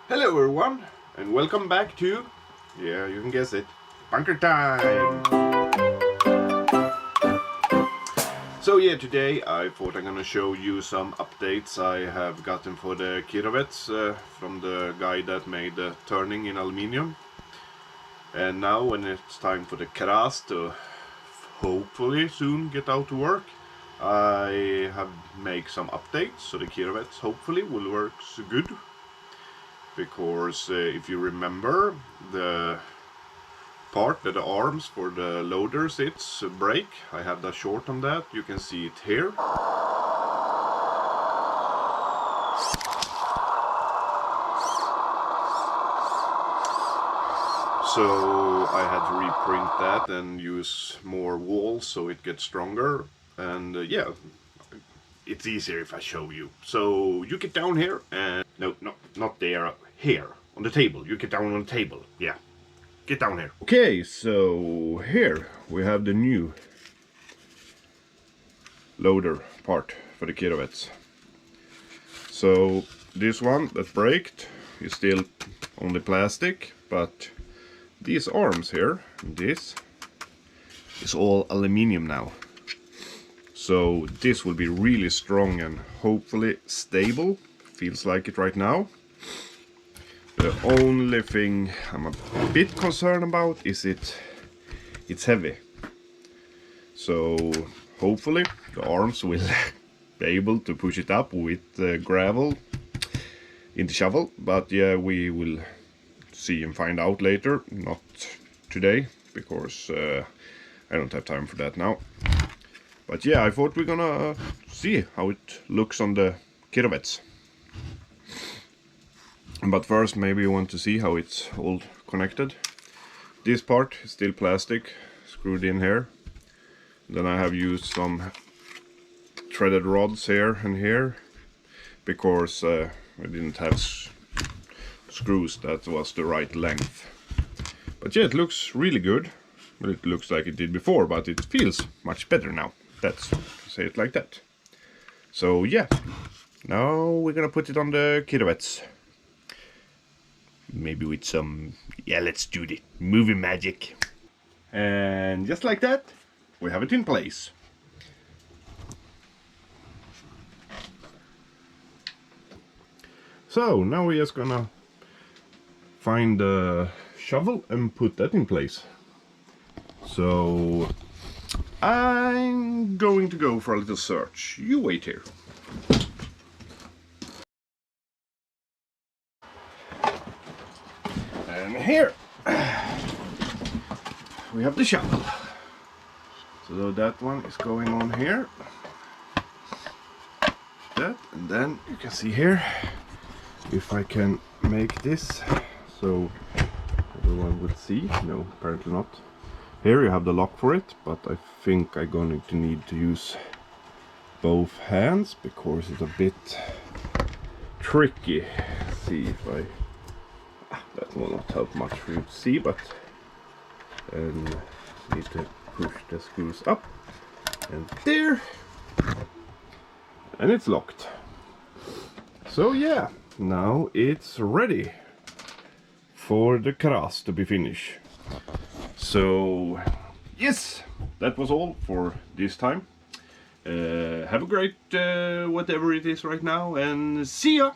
Hello everyone, and welcome back to, yeah, you can guess it, bunker time! So yeah, today I thought I'm gonna show you some updates I have gotten for the Kirovets from the guy that made the turning in aluminium. And now when it's time for the Karas to hopefully soon get out to work, I have made some updates so the Kirovets hopefully will work good. Because if you remember, the part that the arms for the loader sits break, I have that short on that, you can see it here. So I had to reprint that and use more walls so it gets stronger, and yeah, it's easier if I show you. So you get down here and no, not there, here on the table. You get down on the table. Yeah, get down here. Okay, so here we have the new loader part for the Kirovets. So this one that braked is still only plastic, but these arms here, this is all aluminium now. So this will be really strong and hopefully stable. Feels like it right now. The only thing I'm a bit concerned about is it's heavy. So hopefully the arms will be able to push it up with gravel in the shovel. But yeah, we will see and find out later. Not today, because I don't have time for that now. But yeah, I thought we're gonna see how it looks on the Kirovets. But first, maybe you want to see how it's all connected. This part is still plastic, screwed in here. Then I have used some threaded rods here and here, because I didn't have screws that was the right length. But yeah, it looks really good. Well, it looks like it did before, but it feels much better now. Let's say it like that. So yeah, now we're gonna put it on the Kirovets. Maybe with some, yeah, let's do the movie magic. And just like that, we have it in place. So now we're just gonna find the shovel and put that in place. So I'm going to go for a little search. You wait here. And here we have the shovel. So that one is going on here. That, and then you can see here, if I can make this so everyone will see. No, apparently not. Here you have the lock for it, but I think I'm going to need to use both hands because it's a bit tricky. Let's see if I... that will not help much for you to see, but need to push the screws up and there, and it's locked. So yeah, now it's ready for the Karas to be finished. So yes, that was all for this time. Have a great whatever it is right now, and see ya!